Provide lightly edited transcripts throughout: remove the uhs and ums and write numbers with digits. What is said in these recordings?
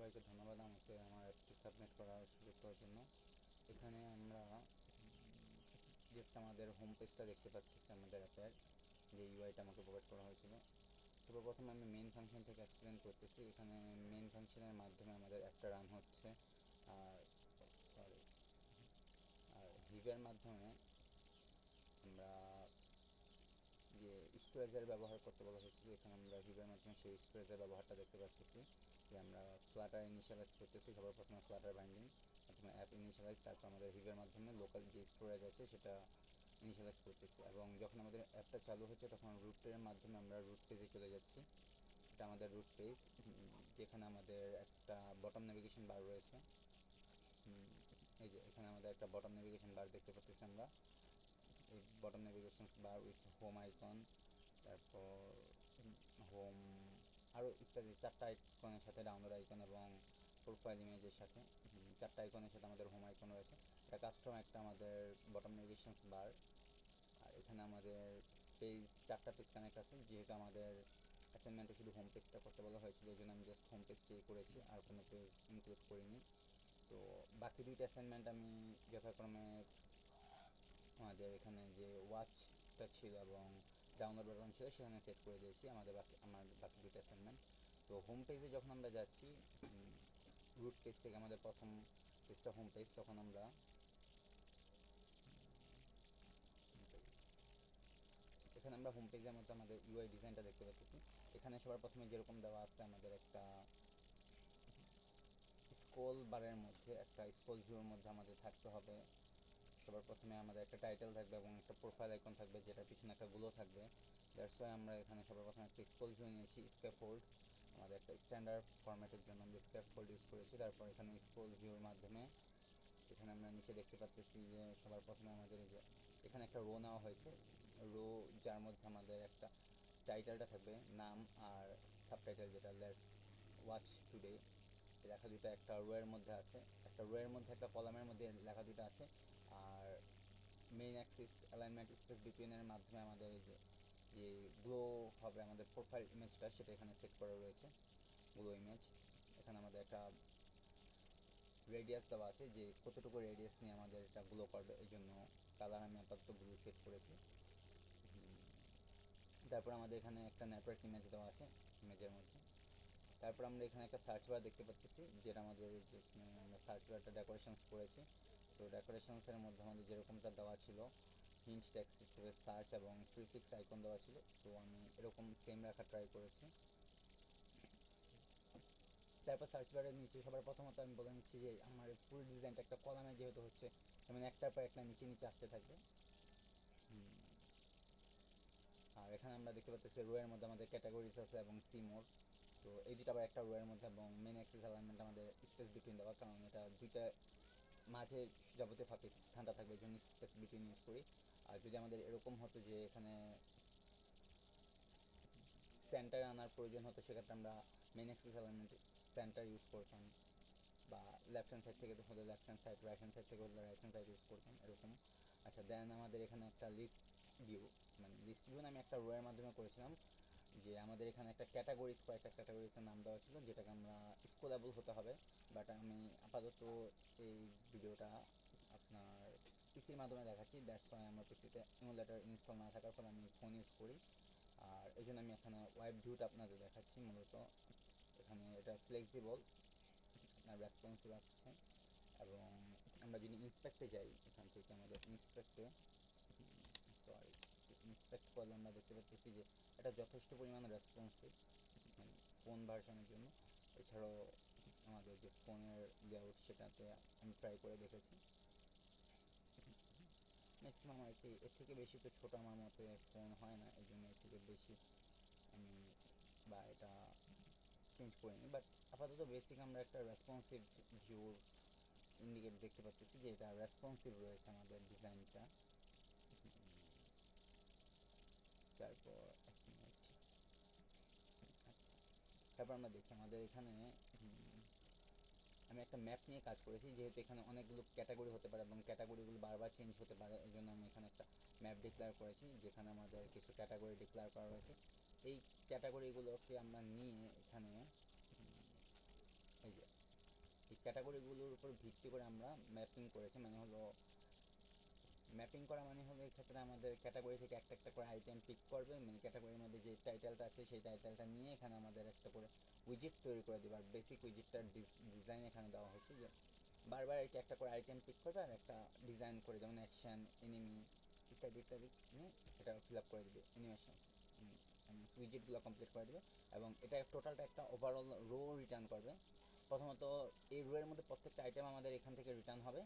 সবাইকে ধন্যবাদ আমাকে আমার অ্যাপটি সাবমিট করার সুযোগ দেওয়ার জন্য। এখানে আমরা জাস্ট আমাদের হোম পেজটা দেখতে পাচ্ছি, আমাদের অ্যাপের যে ইউআইটা আমাকে প্রোভাইড করা হয়েছিল। সর্বপ্রথমে আমি মেন ফাংশন থেকে এক্সপ্লেন করতেছি। এখানে মেন ফাংশনের মাধ্যমে আমাদের অ্যাপটা রান হচ্ছে, আর সরি আর হিভের মাধ্যমে আমরা যে স্টোরেজের ব্যবহার করতে বলা হয়েছিল, এখানে আমরা হিভের মাধ্যমে সেই স্টোরেজের ব্যবহারটা দেখতে পাচ্ছি। যে আমরা ফ্লাটার ইনিশিয়ালাইজ করতেছি, সবার প্রথমে ফ্লাটার বাইন্ডিং, প্রথমে অ্যাপ ইনিশিয়ালাইজ, তারপর আমাদের হিভের মাধ্যমে লোকাল যে স্টোরেজ আছে সেটা ইনিশিয়ালাইজ করতেছি। এবং যখন আমাদের অ্যাপটা চালু হচ্ছে তখন রুটের মাধ্যমে আমরা রুট পেজে চলে যাচ্ছি। এটা আমাদের রুট পেজ, যেখানে আমাদের একটা বটম নেভিগেশন বার রয়েছে। এই যে এখানে আমাদের একটা বটম নেভিগেশন বার দেখতে পাচ্ছি আমরা। এই bottom navigation bar with home icon, তারপর হোম আরও ইত্যাদি 4টা আইকনের সাথে ডাউনলোড আইকন এবং প্রোফাইল ইমেজের সাথে 4টা আইকনের সাথে আমাদের হোম আইকন রয়েছে। এটা কাস্টম একটা আমাদের বটম নেভিগেশন বার। আর এখানে আমাদের পেজ 4টা পেজ কানেক্ট আছে। যেহেতু আমাদের অ্যাসাইনমেন্টে শুধু হোম পেজটা করতে বলা হয়েছিল, এই জন্য আমি জাস্ট হোম পেজটাই করেছি, আর কোনো পেজ ইনক্লুড করিনি। তো বাকি 2টা অ্যাসাইনমেন্ট আমি যথাক্রমে আমাদের এখানে যে ওয়াচটা ছিল এবং ডাউনলোড বাটন ছিল সেখানে সেট করে দিয়েছি আমার বাকি 2টা অ্যাসাইনমেন্ট। তো হোম পেজে যখন আমরা যাচ্ছি, রুট পেজ থেকে আমাদের প্রথম পেজটা হোম পেজ, তখন আমরা এখানে আমরা হোম পেজের মধ্যে আমাদের ইউআই ডিজাইনটা দেখতে পাচ্ছি। এখানে সবার প্রথমে যেরকম দেওয়া আছে, আমাদের একটা স্ক্রল বারের মধ্যে, একটা স্ক্রল ভিউর মধ্যে আমাদের থাকতে হবে। সবার প্রথমে আমাদের একটা টাইটেল থাকবে এবং একটা প্রোফাইল আইকন থাকবে, যেটার পিছনে একটা গ্লো থাকবে। দ্যাটস ওয়াই আমরা এখানে সবার প্রথমে একটা স্ক্রল ভিউ নিয়েছি, স্ক্যাফোল্ড। আমাদের একটা স্ট্যান্ডার্ড ফরম্যাটের জন্য আমরা স্ক্যাফোল্ড ইউজ করেছি। তারপর এখানে স্ক্রল ভিউর মাধ্যমে এখানে আমরা নিচে দেখতে পাচ্ছি যে সবার প্রথমে আমাদের এই যে এখানে একটা রো নেওয়া হয়েছে, রো যার মধ্যে আমাদের একটা টাইটেলটা থাকবে, নাম, আর সাবটাইটেল যেটা লেটস ওয়াচ টুডে। লেখা দুটো একটা রোয়ের মধ্যে আছে, একটা রোয়ের মধ্যে একটা কলামের মধ্যে লেখা দুটো আছে। আর মেইন অ্যাক্সিস অ্যালাইনমেন্ট স্পেস বিটুইনের মাধ্যমে আমাদের এই যে যে গ্লো হবে আমাদের প্রোফাইল ইমেজটা, সেটা এখানে সেট করা রয়েছে, গ্লো ইমেজ। এখানে আমাদের একটা রেডিয়াস দেওয়া আছে, যে কতটুকু রেডিয়াস নিয়ে আমাদের এটা গ্লো করবে, এই জন্য কালার আমি আপাতত ব্লু সেট করেছি। তারপর আমাদের এখানে একটা নেটওয়ার্ক ইমেজ দেওয়া আছে ইমেজের মধ্যে। তারপর আমরা এখানে একটা সার্চ বার দেখতে পাচ্ছি, যেটা আমাদের যেখানে আমরা সার্চ বারটা ডেকোরেশনস করেছি। সো ডেকোরেশনসের মধ্যে আমাদের যেরকমটা দেওয়া ছিল, হিন্ট টেক্সট হিসেবে সার্চ এবং প্রিফিক্স আইকন দেওয়া ছিল। সো আমি এরকম সেম রাখা ট্রাই করেছি। তারপর সার্চ বারের নিচে সবার প্রথমত আমি বলে নিচ্ছি যে আমার ফুল ডিজাইনটা একটা কলামে যেহেতু হচ্ছে, যেমন একটার পর একটা নিচে নিচে আসতে থাকবে। আর এখানে আমরা দেখতে পাচ্ছি রোয়ের মধ্যে আমাদের ক্যাটাগরিজ আছে এবং সি মোড। তো এই দুটো আবার একটা রোয়ের মধ্যে, এবং মেন অ্যাক্সেস অ্যালাইনমেন্ট আমাদের স্পেস বিটুইন দেওয়া, কারণ এটা দুইটা মাঝে যাবতীয় ফাঁকে স্থানটা থাকবে, এই জন্য স্পেস বিটুইন ইউজ করি। আর যদি আমাদের এরকম হতো যে এখানে সেন্টারে আনার প্রয়োজন হতো, সেক্ষেত্রে আমরা main axis alignment centre use করতাম, বা লেফট হ্যান্ড সাইড থেকে হলে left hand side, right hand side থেকে হলে রাইট হ্যান্ড সাইড ইউজ করতাম এরকম। আচ্ছা, দেন আমাদের এখানে একটা লিস্ট ভিউ, মানে লিস্ট ভিউ আমি একটা রোয়ের মাধ্যমে করেছিলাম, যে আমাদের এখানে একটা ক্যাটাগরিজ, কয়েকটা ক্যাটাগরিজের নাম দেওয়া ছিল, যেটাকে আমরা স্ক্রলেবল হতে হবে। বাট আমি আপাতত এই ভিডিওটা আপনার পিসির মাধ্যমে দেখাচ্ছি, দ্যাটস ওয়াই আমার পিসিতে ইমুলেটর ইনস্টল না থাকার ফলে আমি ফোন ইউজ করি। আর এই জন্য আমি এখানে ওয়েব ভিউটা আপনাদের দেখাচ্ছি। মূলত এখানে এটা ফ্লেক্সিবল, আপনার রেসপন্সিভ আসছে। এবং আমরা যদি ইন্সপেক্টে যাই, এখান থেকে আমাদের ইন্সপেক্ট করলে আমরা দেখতে পাচ্ছি যে এটা যথেষ্ট পরিমাণে রেসপন্সিভ, মানে ফোন ভার্সনের জন্য। এছাড়াও আমাদের যে ফোনের লেআউট, সেটাতে আমি ট্রাই করে দেখেছি। ম্যাক্সিমাম আর কি এর থেকে বেশি তো ছোটো আমার মতে ফোন হয় না, এই জন্য এর থেকে বেশি আমি বা এটা চেঞ্জ করিনি। বাট আপাতত বেসিক আমরা একটা রেসপন্সিভ ভিউর ইন্ডিকেট দেখতে পাচ্ছি, যে এটা রেসপন্সিভ রয়েছে আমাদের ডিজাইনটা। তারপর এক মিনিট, তারপর আমরা দেখি আমাদের এখানে আমি একটা ম্যাপ নিয়ে কাজ করেছি, যেহেতু এখানে অনেকগুলো ক্যাটাগরি হতে পারে এবং ক্যাটাগরিগুলো বারবার চেঞ্জ হতে পারে, এই জন্য আমি এখানে একটা ম্যাপ ডিক্লেয়ার করেছি, যেখানে আমাদের কিছু ক্যাটাগরি ডিক্লেয়ার করা রয়েছে। এই ক্যাটাগরিগুলোকে আমরা নিয়ে এখানে এই যে ক্যাটাগরিগুলোর উপর ভিত্তি করে আমরা ম্যাপিং করেছি। মানে হলো ম্যাপিং করা মানে হলো এক্ষেত্রে আমাদের ক্যাটাগরি থেকে একটা একটা করে আইটেম পিক করবে, মানে ক্যাটাগরির মধ্যে যে টাইটেলটা আছে সেই টাইটেলটা নিয়ে এখানে আমাদের একটা করে উইজেট তৈরি করে দেবে। আর বেসিক উইজেটটার ডিজাইন এখানে দেওয়া হয়েছে, যে বারবার আর কি একটা করে আইটেম পিক করবে আর একটা ডিজাইন করে, যেমন অ্যাকশন, এনিমি ইত্যাদি ইত্যাদি নিয়ে এটা ফিল আপ করে দেবে, অ্যানিমেশন উইজেটগুলো কমপ্লিট করে দেবে। এবং এটা টোটালটা একটা ওভারঅল রো রিটার্ন করবে। প্রথমত এই রো এর মধ্যে প্রত্যেকটা আইটেম আমাদের এখান থেকে রিটার্ন হবে,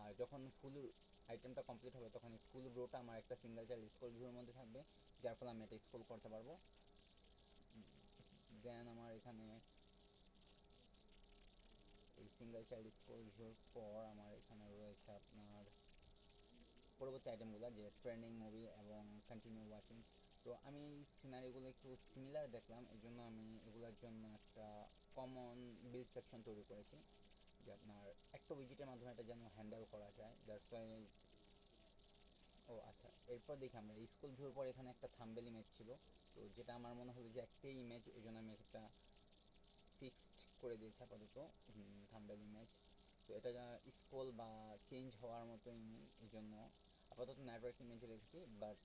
আর যখন ফুল আইটেমটা কমপ্লিট হবে তখন এই ফুল রোটা আমার একটা সিঙ্গেল চাইল্ড স্ক্রল ভিউর মধ্যে থাকবে, যার ফলে আমি এটা স্ক্রল করতে পারবো। দেন আমার এখানে এই সিঙ্গেল চাইল্ড স্ক্রল ভিউর পর আমার এখানে রয়েছে আপনার পরবর্তী আইটেমগুলো, যে ট্রেন্ডিং মুভি এবং কন্টিনিউ ওয়াচিং। তো আমি সিনারিগুলো একটু সিমিলার দেখলাম, এই জন্য আমি এগুলোর জন্য একটা কমন বিল্ড সেকশন তৈরি করেছি, যে আপনার একটা উইজেটের মাধ্যমে এটা যেন হ্যান্ডেল করা যায়। That's why. ও আচ্ছা, এরপর দেখি আমরা স্কুল ভিউর পর এখানে একটা থাম্বনেল ইমেজ ছিল, তো যেটা আমার মনে হলো যে একটাই ইমেজ, এই জন্য আমি একটা ফিক্সড করে দিয়েছি আপাতত থাম্বনেল ইমেজ। তো এটা স্ক্রল বা চেঞ্জ হওয়ার মতো এই জন্য আপাতত নেটওয়ার্ক ইমেজে রেখেছি। বাট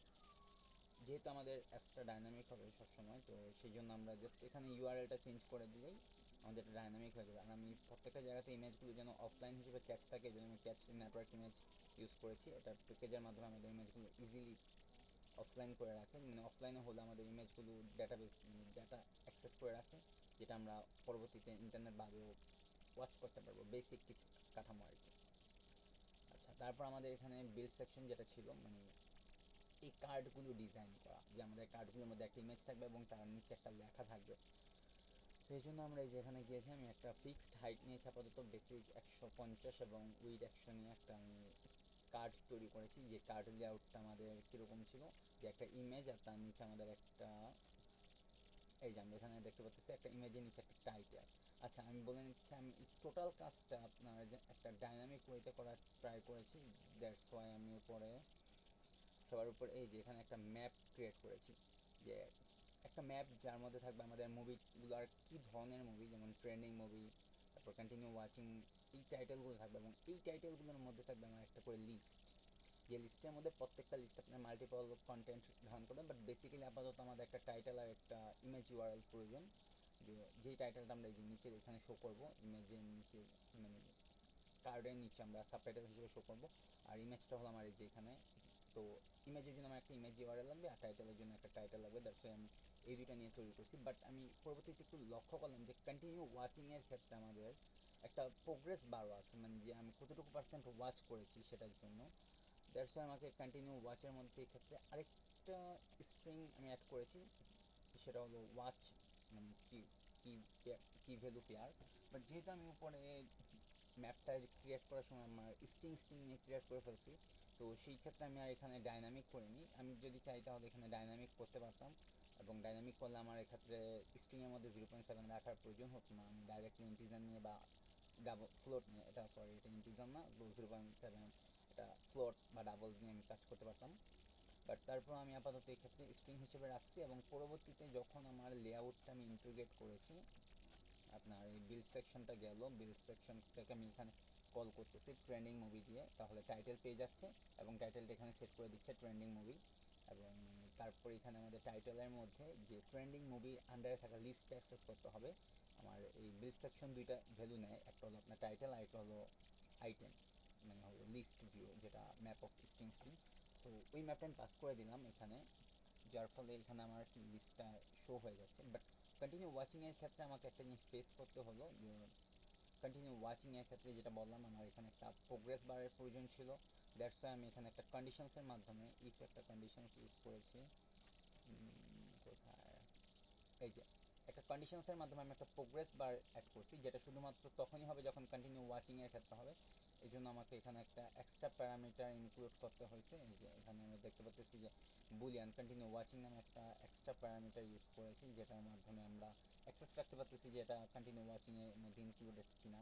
যেহেতু আমাদের অ্যাপসটা ডাইনামিক হবে সবসময়, তো সেই জন্য আমরা জাস্ট এখানে ইউআরএলটা চেঞ্জ করে দিলেই আমাদের এটা ডাইনামিক হয়ে যাবে। আর আমি প্রত্যেকটা জায়গাতে ইমেজগুলো যেন অফলাইন হিসেবে ক্যাচ থাকে, এই জন্য আমি ক্যাচ নেটওয়ার্ক ইমেজ ইউজ করেছি। এটা প্যাকেজের মাধ্যমে আমাদের ইমেজগুলো ইজিলি অফলাইন করে রাখে, মানে অফলাইনে হলে আমাদের ইমেজগুলো ডাটাবেস মানে ডাটা অ্যাক্সেস করে রাখে, যেটা আমরা পরবর্তীতে ইন্টারনেট বাদেও ওয়াচ করতে পারবো, বেসিক কিছু কাঠামো আর কি। আচ্ছা, তারপর আমাদের এখানে বিল্ড সেকশন যেটা ছিল, মানে এই কার্ডগুলো ডিজাইন করা, যে আমাদের কার্ডগুলোর মধ্যে একটা ইমেজ থাকবে এবং তার নিচে একটা লেখা থাকবে। তো এই জন্য আমরা যেখানে গিয়েছি আমি একটা ফিক্সড হাইট নিয়েছি আপাতত, বেসিক 150 এবং উইড 100 নিয়ে একটা আমি কার্ড তৈরি করেছি। যে কার্ড লেআউটটা আমাদের কীরকম ছিল, যে একটা ইমেজ আর তার নিচে আমাদের একটা, এই যে আমরা এখানে দেখতে পাচ্ছি একটা ইমেজের নিচে একটা টাইটেল। আচ্ছা, আমি বলে নিচ্ছি আমি এই টোটাল কাজটা আপনার একটা ডাইনামিক ওয়েতে করার ট্রাই করেছি। দ্যাটস ওয়াই আমি উপরে সবার উপর এই যে এখানে একটা ম্যাপ ক্রিয়েট করেছি, যে একটা ম্যাপ যার মধ্যে থাকবে আমাদের মুভিগুলোর কী ধরনের মুভি, যেমন ট্রেন্ডিং মুভি, তারপর কন্টিনিউ ওয়াচিং, এই টাইটেলগুলো থাকবে। এবং এই টাইটেলগুলোর মধ্যে থাকবে আমার একটা করে লিস্ট, যে লিস্টের মধ্যে প্রত্যেকটা লিস্ট আপনার মাল্টিপল কন্টেন্ট ধারণ করবে। বাট বেসিক্যালি আপাতত আমাদের একটা টাইটেল আর একটা ইমেজ ইউআরএল প্রয়োজন, যেই টাইটেলটা আমরা এই যে নিচে এখানে শো করবো, ইমেজের নিচে মানে কার্ডের নিচে আমরা সাবটাইটেল হিসেবে শো করবো। আর ইমেজটা হলো আমার এই যে এখানে। তো ইমেজের জন্য আমার একটা ইমেজ ইউআরএল লাগবে, আর টাইটেলের জন্য একটা টাইটেল লাগবে। দ্যাটস ওয়াই আমি এই দুইটা নিয়ে তৈরি করছি। বাট আমি পরবর্তীতে একটু লক্ষ্য করলাম যে কন্টিনিউ ওয়াচিংয়ের ক্ষেত্রে আমাদের একটা প্রোগ্রেস বারও আছে, মানে যে আমি কতটুকু পার্সেন্ট ওয়াচ করেছি সেটার জন্য। দ্যাটস ওয়াই আমাকে কন্টিনিউ ওয়াচের মধ্যে এক্ষেত্রে আরেকটা স্ট্রিং আমি অ্যাড করেছি, সেটা হলো ওয়াচ, মানে কি কি কি ভ্যালু পেয়ার। বাট যেহেতু আমি উপরে ম্যাপটা ক্রিয়েট করার সময় আমার স্ট্রিং নিয়ে ক্রিয়েট করে ফেলছি, তো সেই ক্ষেত্রে আমি আর এখানে ডাইনামিক করিনি। আমি যদি চাই তাহলে এখানে ডাইনামিক করতে পারতাম, এবং ডাইনামিক করলে আমার এক্ষেত্রে স্ট্রিংয়ের মধ্যে 0.7 রাখার প্রয়োজন হতো না। আমি ডাইরেক্টলি ইন্টিজার নিয়ে বা ডাবল ফ্লোট নিয়ে, এটা সরি এটা ইন্টিজার না, 0.7 এটা ফ্লোট বা ডাবল নিয়ে আমি কাজ করতে পারতাম। বাট তারপর আমি আপাতত এই ক্ষেত্রে স্ট্রিং হিসেবে রাখছি। এবং পরবর্তীতে যখন আমার লেআউটটা আমি ইন্টিগ্রেট করেছি, আপনার এই বিল্ড সেকশনটা গেল, বিল্ড সেকশনটাকে আমি এখানে কল করতেছি ট্রেন্ডিং মুভি দিয়ে, তাহলে টাইটেল পেয়ে যাচ্ছে এবং টাইটেলটা এখানে সেট করে দিচ্ছে ট্রেন্ডিং মুভি। এবং তারপর এখানে আমাদের টাইটেলের মধ্যে যে ট্রেন্ডিং মুভির আন্ডারে থাকা লিস্টটা অ্যাক্সেস করতে হবে। আমার এই বিল্ড সেকশন দুইটা ভ্যালু নেয়, একটা হলো আপনার টাইটেল আর একটা হলো আইটেম, মানে হলো লিস্ট ভিউ, যেটা ম্যাপ অফ স্ট্রিং। তো ওই ম্যাপটা আমি পাস করে দিলাম এখানে, যার ফলে এখানে আমার কি লিস্টটা শো হয়ে যাচ্ছে। বাট কন্টিনিউ ওয়াচিংয়ের ক্ষেত্রে আমাকে একটা জিনিস ফেস করতে হলো, যে কন্টিনিউ ওয়াচিংয়ের ক্ষেত্রে যেটা বললাম আমার এখানে একটা প্রোগ্রেস বারের প্রয়োজন ছিল। দ্যাটস ওয়াই আমি এখানে একটা কন্ডিশনসের মাধ্যমে ইফ একটা কন্ডিশনস ইউজ করেছি। কোথায়, এই যে একটা কন্ডিশনসের মাধ্যমে আমি একটা প্রোগ্রেস বার অ্যাড করছি, যেটা শুধুমাত্র তখনই হবে যখন কন্টিনিউ ওয়াচিংয়ের ক্ষেত্রে হবে। এই জন্য আমাকে এখানে একটা এক্সট্রা প্যারামিটার ইনক্লুড করতে হয়েছে। এই যে এখানে আমি দেখতে পাচ্ছি যে বুলিয়ান কন্টিনিউ ওয়াচিং নামে একটা এক্সট্রা প্যারামিটার ইউজ করেছি, যেটার মাধ্যমে আমরা অ্যাক্সেস রাখতে পারতেছি যে এটা কন্টিনিউ ওয়াচিংয়ের মধ্যে ইনক্লুডেড কিনা।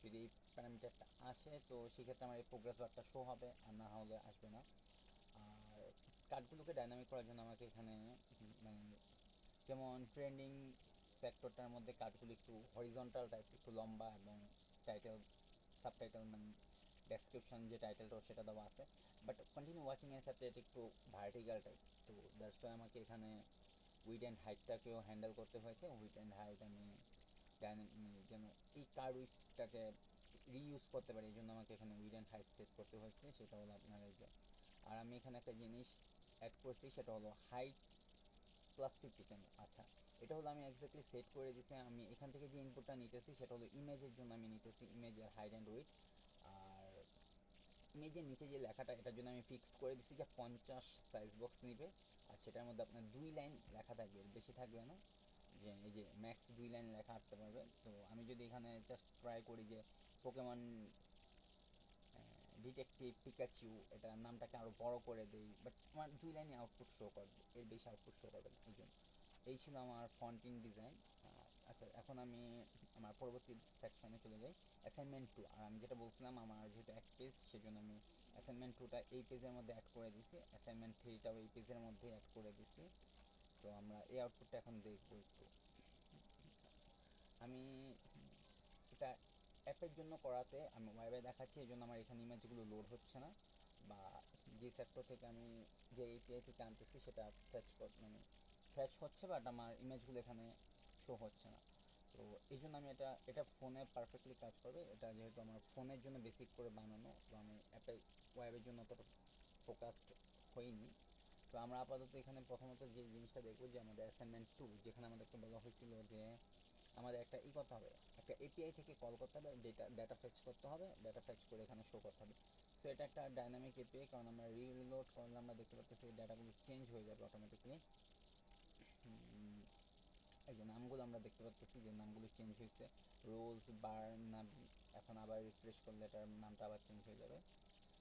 যদি এই প্যারামিটারটা আসে তো সেক্ষেত্রে আমার এই প্রোগ্রেস বারটা শো হবে, আর না হলে আসবে না। আর কার্ডগুলোকে ডাইনামিক করার জন্য আমাকে এখানে মানে যেমন ট্রেন্ডিং সেক্টরটার মধ্যে কার্ডগুলো একটু হরিজন্টাল টাইপ, একটু লম্বা এবং টাইটেল সাবটাইটেল মানে ডেসক্রিপশন যে টাইটেলটা সেটা দেওয়া আছে, বাট কন্টিনিউ ওয়াচিংয়ের ক্ষেত্রে এটা একটু ভার্টিক্যাল টাইপ, তো দ্যাটস ওয়াই আমাকে এখানে উইড অ্যান্ড হাইটটাকেও হ্যান্ডেল করতে হয়েছে। উইড অ্যান্ড হাইট আমি যেন এই কার্ড উইচটাকে রিইউজ করতে পারি, এই জন্য আমাকে এখানে উইড অ্যান্ড হাইট সেট করতে হয়েছে। সেটা হলো আপনার এই যে, আর আমি এখানে একটা জিনিস অ্যাড করছি, সেটা হলো হাইট +50 কেন। আচ্ছা, এটা হলো আমি এক্স্যাক্টলি সেট করে দিছি। আমি এখান থেকে যে ইনপুটটা নিতেছি সেটা হলো ইমেজের জন্য আমি নিতেছি ইমেজের হাইট অ্যান্ড উইড, আর ইমেজের নিচে যে লেখাটা এটার জন্য আমি ফিক্সড করে দিছি যে 50 সাইজ বক্স নিবে, আর সেটার মধ্যে আপনার 2 লাইন লেখা থাকবে, বেশি থাকবে না, যে এই যে ম্যাক্স 2 লাইন লেখা আসতে পারবে। তো আমি যদি এখানে জাস্ট ট্রাই করি যে পোকেমন ডিটেকটিভ পিকাচু এটার নামটাকে আরও বড় করে দেই, বাট আমার 2 লাইনে আউটপুট শো করবে, এর বেশি আউটপুট শো করবে না। এই জন্য এই ছিল আমার ফন্টিং ডিজাইন। আচ্ছা, এখন আমি আমার পরবর্তী সেকশনে চলে যাই, অ্যাসাইনমেন্ট 2। আর আমি যেটা বলছিলাম, আমার যেহেতু এক পেজ, সেজন্য আমি অ্যাসাইনমেন্ট 2টা এই পেজের মধ্যে অ্যাড করে দিছি, অ্যাসাইনমেন্ট 3টাও এই পেজের মধ্যে অ্যাড করে দিছি। তো আমরা এই আউটপুটটা এখন দেখবো একটু। আমি এটা অ্যাপের জন্য করাতে আমি ওয়েবে দেখাচ্ছি, এই জন্য আমার এখানে ইমেজগুলো লোড হচ্ছে না, বা যে সেক্টর থেকে আমি যে এপিআই থেকে আনতেছি সেটা মানে ফ্যাচ হচ্ছে, বাট আমার ইমেজগুলো এখানে শো হচ্ছে না। তো এই জন্য আমি এটা ফোনে পারফেক্টলি কাজ করবে। এটা যেহেতু আমার ফোনের জন্য বেসিক করে বানানো, তো আমি অ্যাপে ওয়েবের জন্য অতটা ফোকাসড হইনি। তো আমরা আপাতত এখানে প্রথমত যে জিনিসটা দেখবো, যে আমাদের অ্যাসাইনমেন্ট 2, যেখানে আমাদেরকে বলা হয়েছিল যে আমাদের একটা করতে হবে, একটা এপিআই থেকে কল করতে হবে, ডাটা ফেচ করতে হবে, ডাটা ফেচ করে এখানে শো করতে হবে। সো এটা একটা ডাইনামিক এপিআই, কারণ আমরা রিলোড করলে আমরা দেখতে পাচ্ছি ডাটাগুলো চেঞ্জ হয়ে যাবে অটোমেটিকলি। এই যে নামগুলো আমরা দেখতে পাচ্ছি যে নামগুলো চেঞ্জ হয়েছে, রোজ, বার্নাবি। এখন আবার রিফ্রেশ করলে এটার নামটা আবার চেঞ্জ হয়ে যাবে।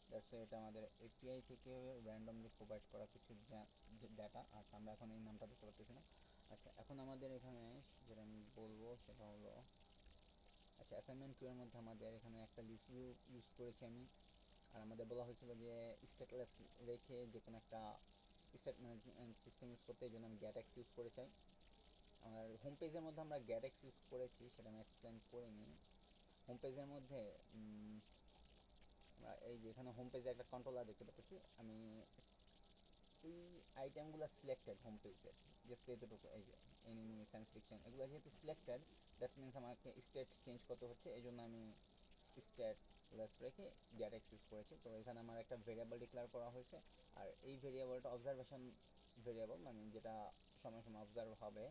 দ্যাটস এটা আমাদের এপিআই থেকে র্যান্ডমলি প্রোভাইড করা কিছু ডাটা। আচ্ছা, আমরা এখন এই নামটা দেখতে পাচ্ছি না। আচ্ছা, এখন আমাদের এখানে যেটা আমি বলবো সেটা হলো, আচ্ছা, অ্যাসাইনমেন্ট 2 এর মধ্যে আমাদের এখানে একটা লিস্ট ভিউ ইউজ করেছি আমি, আর আমাদের বলা হয়েছিল যে স্ট্যাটলেস রেখে যে কোনো একটা স্ট্যাট ম্যানেজমেন্ট সিস্টেম ইউজ করতে, এই জন্য আমি গ্যাটএক্স ইউজ করেছি। আমার হোম পেজের মধ্যে আমরা গ্যাটএক্স ইউজ করেছি, সেটা আমি এক্সপ্লেন করিনি। হোম পেজের মধ্যে আমরা এই যে এখানে হোম পেজে একটা কন্ট্রোলার দেখতে পাচ্ছি, আমি এই আইটেমগুলো সিলেক্টেড হোম পেজে, জাস্ট এতটুকু, এই যে এনিমি, সায়েন্স ফিকশন, এগুলো যেহেতু সিলেক্টেড, দ্যাট মিনস আমাকে স্টেট চেঞ্জ করতে হচ্ছে, এই জন্য আমি স্ট্যাটলেস রেখে গ্যাটএক্স ইউজ করেছি। তো এখানে আমার একটা ভেরিয়েবল ডিক্লেয়ার করা হয়েছে, আর এই ভেরিয়েবলটা অবজারভেশন ভেরিয়েবল, মানে যেটা সময় সময় অবজার্ভ হবে।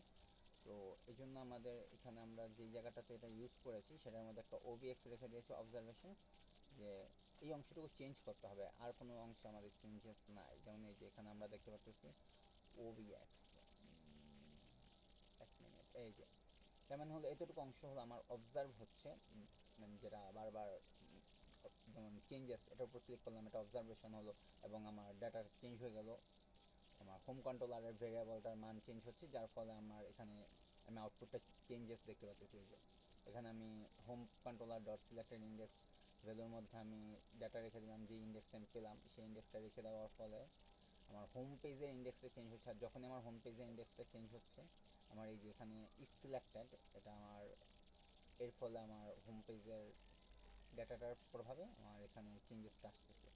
তো এই জন্য আমাদের এখানে আমরা যেই জায়গাটাতে এটা ইউজ করেছি সেটার মধ্যে একটা ওবিএক্স রেখে দিয়েছি, অবজারভেশন, যে এই অংশটুকু চেঞ্জ করতে হবে, আর কোনো অংশে আমাদের চেঞ্জেস নাই। যেমন এই যে এখানে আমরা দেখতে পাচ্ছি ওবিএক্স, এক মিনিট, এই যে তার মানে হলো এতটুকু অংশ হলো আমার অবজার্ভ হচ্ছে, মানে যেটা বারবার যেমন চেঞ্জেস, এটার উপর ক্লিক করলাম, এটা অবজারভেশন হলো, এবং আমার ডাটা চেঞ্জ হয়ে গেল, আমার হোম কন্ট্রোলারের ভেরিয়েবলটার মান চেঞ্জ হচ্ছে, যার ফলে আমার এখানে আমি আউটপুটটা চেঞ্জেস দেখতে পাচ্ছি। যে এখানে আমি home controller dot selected index ভ্যালুর মধ্যে আমি ডাটা রেখে দিলাম, যে ইন্ডেক্সটা আমি পেলাম সেই ইন্ডেক্সটা রেখে দেওয়ার ফলে আমার হোম পেজের ইন্ডেক্সটা চেঞ্জ হচ্ছে। আর যখনই আমার হোম পেজের ইন্ডেক্সটা চেঞ্জ হচ্ছে, আমার এই যে এখানে ইজ সিলেক্টেড, এটা আমার এর ফলে আমার হোম পেজের ডাটাটার প্রভাবে আমার এখানে চেঞ্জেসটা আসতেছে।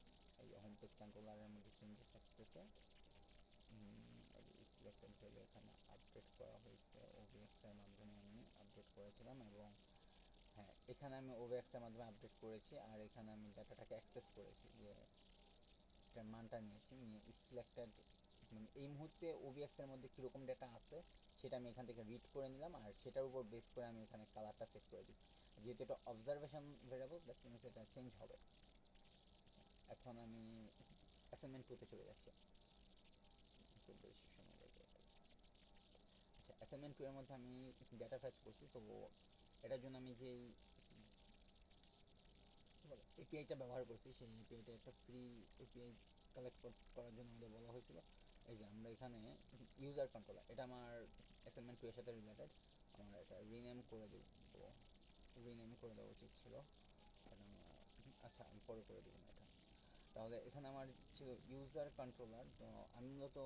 এই যে হোম পেজ কন্ট্রোলারের মধ্যে চেঞ্জেস আসতেছে, সিলেক্টেড ভ্যালু এখানে আপডেট করা হয়েছে, ওবিএক্স এর মাধ্যমে আমি আপডেট করেছিলাম, এবং হ্যাঁ, এখানে আমি ওবিএক্স এর মাধ্যমে আপডেট করেছি, আর এখানে আমি ডাটাটাকে অ্যাক্সেস করেছি, যে এটার মানটা নিয়েছি, নিয়ে সিলেক্টেড, মানে এই মুহূর্তে ওবিএক্স এর মধ্যে কীরকম ডাটা আছে সেটা আমি এখান থেকে রিড করে নিলাম, আর সেটার উপর বেস করে আমি এখানে কালারটা সেট করে দিচ্ছি। যেহেতু এটা অবজারভেশন ভেরিয়েবল, দ্যাট মিনস এটা চেঞ্জ হবে। এখন আমি অ্যাসাইনমেন্ট 2তে চলে যাচ্ছি, খুব বেশি সময় লেগে গেছে। আচ্ছা, অ্যাসাইনমেন্ট 2 এর মধ্যে আমি ডাটা ফ্যাচ করছি, তো এটার জন্য আমি যেই এপিআইটা ব্যবহার করছি, সেই এপিআইটা একটা ফ্রি এপিআই কালেক্ট করার জন্য আমাদের বলা হয়েছিল। এই যে আমরা এখানে ইউজার কন্ট্রোলার, এটা আমার অ্যাসাইনমেন্ট 2 এর সাথে রিলেটেড, আমার এটা রিনেম করে দিব, রিনেম করে দেওয়া উচিত ছিল, আচ্ছা আমি পরে করে দিব না এটা। তাহলে এখানে আমার ছিল ইউজার কন্ট্রোলার। তো আমি মূলত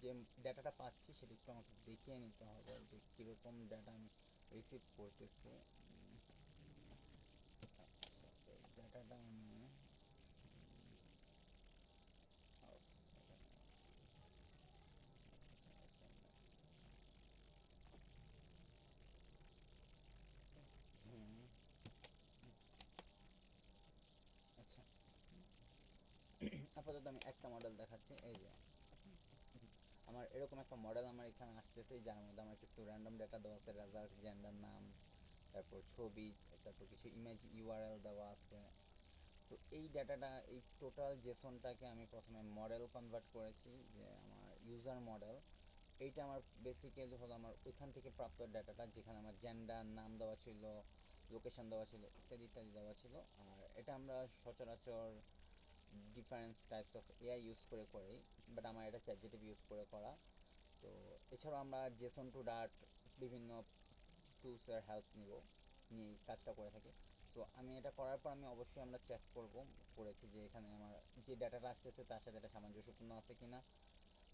যে ডাটাটা পাচ্ছি সেটা একটু আমাকে দেখিয়ে নিতে হবে, যে কীরকম ডাটা আমি রিসিভ করতেছি। ডাটাটা আমি আচ্ছা আপাতত আমি একটা মডেল দেখাচ্ছি। এই যে আমার এরকম একটা মডেল আমার এখানে আসতেছে, যার মধ্যে আমার কিছু র্যান্ডম ডেটা দেওয়া আছে, রেজাল্ট, জেন্ডার, নাম, তারপর ছবি, তারপর কিছু ইমেজ ইউআরএল দেওয়া আছে। তো এই ডাটাটা, এই টোটাল জেসনটাকে আমি প্রথমে মডেল কনভার্ট করেছি, যে আমার ইউজার মডেল। এইটা আমার বেসিক্যালি হলো আমার ওইখান থেকে প্রাপ্ত ডাটাটা, যেখানে আমার জেন্ডার, নাম দেওয়া ছিল, লোকেশন দেওয়া ছিল, ইত্যাদি ইত্যাদি দেওয়া ছিল। আর এটা আমরা সচরাচর difference types of AI use করে করি, বাট আমার এটা চ্যাটজিপিটি ইউজ করে করা। তো এছাড়াও আমরা জেসন টু ডাট বিভিন্ন টুলসের হেল্প নিয়ে কাজটা করে থাকি। তো আমি এটা করার পর আমি অবশ্যই আমরা চেক করেছি যে এখানে আমার যে ডাটাটা আসতেছে তার সাথে এটা সামঞ্জস্যপূর্ণ আছে কি না।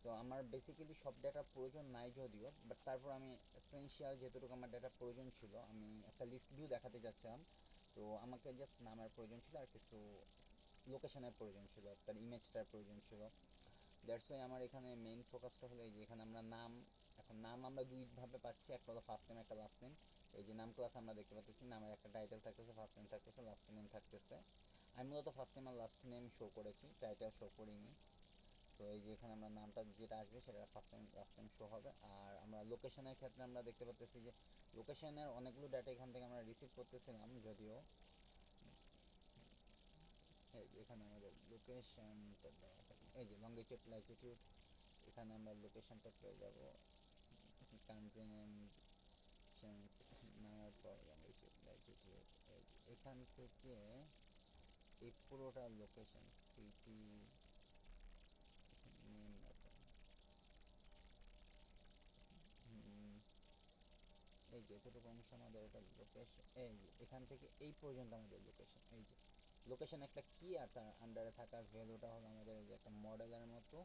তো আমার বেসিক্যালি সব ডাটার প্রয়োজন নাই যদিও, বাট তারপর আমি এসেনশিয়াল যেটুকু আমার ডাটার প্রয়োজন ছিল, আমি একটা লিস্ট ভিউ দেখাতে যাচ্ছিলাম। তো আমাকে জাস্ট নামের প্রয়োজন ছিল, আর কিছু লোকেশনের প্রয়োজন ছিল, তার ইমেজটার প্রয়োজন ছিল। দ্যাটস ওয়াই আমার এখানে মেইন ফোকাসটা হলো এই যে এখানে আমরা নাম, এখন নাম আমরা দুইভাবে পাচ্ছি, একটা হলো ফার্স্ট নেম, একটা লাস্ট নেম। এই যে নাম ক্লাস আমরা দেখতে পাচ্ছি, নামের একটা টাইটেল থাকতেছে, ফার্স্ট নেম থাকতেছে, লাস্ট নেম থাকতেছে। আমি মূলত ফার্স্ট নেম আর লাস্ট নেম শো করেছি, টাইটেল শো করিনি। তো এই যে এখানে আমরা নামটা যেটা আসবে সেটা first name last name show হবে। আর আমরা লোকেশনের ক্ষেত্রে আমরা দেখতে পাচ্ছি যে লোকেশনের অনেকগুলো ডাটা এখান থেকে আমরা রিসিভ করতেছিলাম, যদিও এই যে এখানে আমাদের লোকেশনটা দেওয়া থাকে, এই যে লঙ্গিটিউড ল্যাটিটিউড, এখানে আমরা লোকেশনটা পেয়ে যাব। কান্ট্রি নেম চেঞ্জ নেওয়ার পর লঙ্গিটিউড ল্যাটিটিউড, এখান থেকে এই পুরোটা লোকেশন সিটি নেম, এই যে এতটুকু অংশ আমাদের এটা লোকেশন, এই যে এখান থেকে এই পর্যন্ত আমাদের লোকেশন। এই যে লোকেশন একটা কি, আর তার আন্ডারে থাকা ভ্যালুটা হলো আমাদের এই যে একটা মডেলের মতো।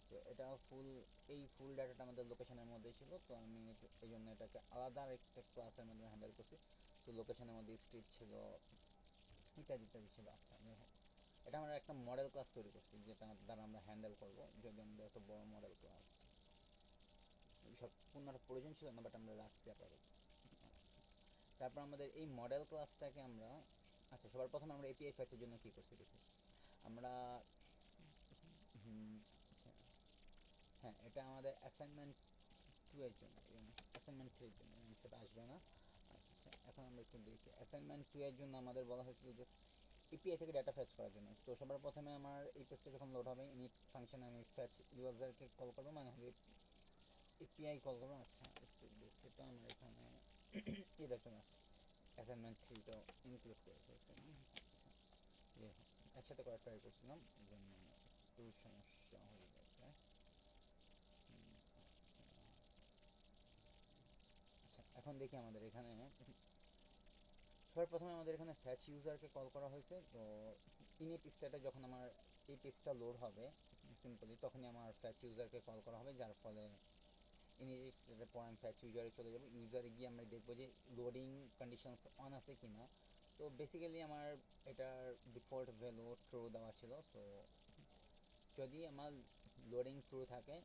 তো এটা ফুল ডাটাটা আমাদের লোকেশনের মধ্যে ছিল। তো আমি এই জন্য এটাকে আলাদা একটা ক্লাসের মধ্যে হ্যান্ডেল করছি। তো লোকেশনের মধ্যে স্ট্রিট ছিল, ইত্যাদি ইত্যাদি ছিল। আচ্ছা, এটা আমরা একটা মডেল ক্লাস তৈরি করছি, যেটা দ্বারা আমরা হ্যান্ডেল করবো, যদি আমাদের একটা বড় মডেল ক্লাস সব পূর্ণটা প্রয়োজন ছিল না, বাট আমরা রাখছি আপাতত। তারপর আমাদের এই মডেল ক্লাসটাকে আমরা, আচ্ছা সবার প্রথমে আমরা এপিআই ফ্যাচের জন্য কী করছি দেখি আমরা। আচ্ছা, হ্যাঁ, এটা আমাদের অ্যাসাইনমেন্ট 2 এর জন্য, অ্যাসাইনমেন্ট 3 এর জন্য সেটা আসবে না। আচ্ছা, এখন আমরা একটু দেখি অ্যাসাইনমেন্ট 2 এর জন্য আমাদের বলা হয়েছিল যে এপিআই থেকে ডাটা ফ্যাচ করার জন্য। তো সবার প্রথমে আমার এই পেজটা যখন লোড হবে, ইনিট ফাংশনে আমি ফ্যাচ ইউজারকে কল করবো, মানে হলে এপিআই কল করবো। আচ্ছা, একটু দেখতে, তো আমার এখানে এটা চলে আসছে, অ্যাসাইনমেন্ট 3টাও ইনক্লুড করে ফেলছে। আচ্ছা, একসাথে করা ট্রাই করছিলাম, এই জন্য একটু সমস্যা হয়ে গেছে। আচ্ছা, এখন দেখি আমাদের এখানে সবার প্রথমে আমাদের এখানে ফ্যাচ ইউজারকে কল করা হয়েছে। তো ইনিট স্টেটে যখন আমার এই পেজটা লোড হবে সিম্পলি, তখনই আমার ফ্যাচ ইউজারকে কল করা হবে, যার ফলে ইনিট স্টেটের পর আমি ফ্যাচ ইউজারে চলে যাব। ইউজারে গিয়ে আমরা দেখবো যে লোডিং কন্ডিশনস অন আছে কি না। তো বেসিক্যালি আমার এটার ডিফল্ট ভ্যালু ট্রু দেওয়া ছিল। সো যদি আমার লোডিং ট্রু থাকে,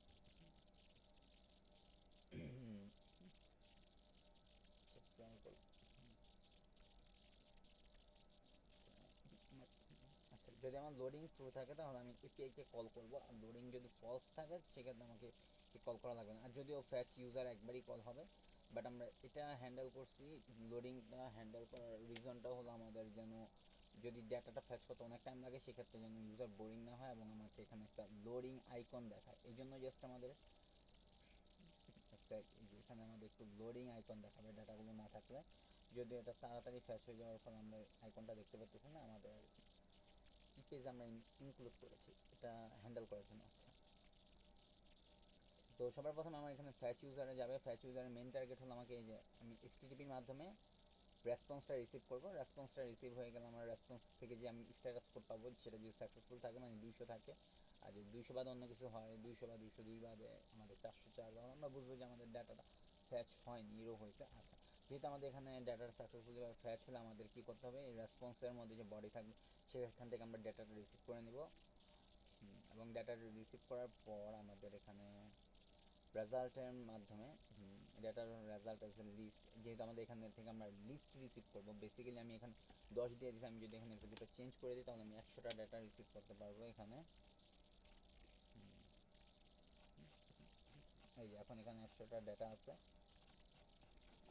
আচ্ছা, যদি আমার লোডিং ট্রু থাকে তাহলে আমি এপিআইকে কল করবো, আর লোডিং যদি ফলস থাকে সেক্ষেত্রে আমাকে কল করা লাগবে না। আর যদিও ফ্যাচ ইউজার একবারই কল হবে, বাট আমরা এটা হ্যান্ডেল করছি। লোডিংটা হ্যান্ডেল করার রিজনটা হলো আমাদের যেন যদি ডাটাটা ফ্যাচ করতে অনেক টাইম লাগে, সেক্ষেত্রে যেন ইউজার বোরিং না হয় এবং আমাকে এখানে একটা লোডিং আইকন দেখায়। এই জন্য জাস্ট আমাদের একটা, এখানে আমাদের একটু লোডিং আইকন দেখাবে ডাটাগুলো না থাকলে। যদি এটা তাড়াতাড়ি ফ্যাচ হয়ে যাওয়ার পর আমরা আইকনটা দেখতে পাচ্ছি না, আমাদের পেজ আমরা ইনক্লুড করেছি এটা হ্যান্ডেল করার জন্য। আচ্ছা, তো সবার প্রথমে আমার এখানে ফ্যাচ ইউজারে যাবে। ফ্যাচ ইউজারের মেন টার্গেট হলো আমাকে এই যে আমি এইচটিটিপির মাধ্যমে রেসপন্সটা রিসিভ করবো। রেসপন্সটা রিসিভ হয়ে গেলে আমার রেসপন্স থেকে যে আমি স্ট্যাটাস কোড পাবো, সেটা যদি সাকসেসফুল থাকে মানে 200 থাকে, আর যদি 200 বাদে অন্য কিছু হয়, 200 বা 202 বাদে আমাদের 404, আমরা বুঝবো যে আমাদের ডাটাটা ফ্যাচ হয়নি, ইরো হয়েছে। আচ্ছা, তো যেহেতু আমাদের এখানে ডাটার সাকসেসফুলি ফ্যাচ হলে আমাদের কী করতে হবে, এই রেসপন্সের মধ্যে যে বডি থাকবে সেখান থেকে আমরা ডাটাটা রিসিভ করে নিব, এবং ডাটা রিসিভ করার পর আমাদের এখানে রেজাল্টের মাধ্যমে ডাটার রেজাল্ট আছে লিস্ট। যেহেতু আমাদের এখান থেকে আমরা লিস্ট রিসিভ করবো, বেসিক্যালি আমি এখানে 10 দিয়ে দিচ্ছি, আমি যদি এখানে ভ্যালুটা চেঞ্জ করে দিই তাহলে আমি 100টা ডাটা রিসিভ করতে পারবো এখানে। এই যে এখন এখানে 100টা ডাটা আছে,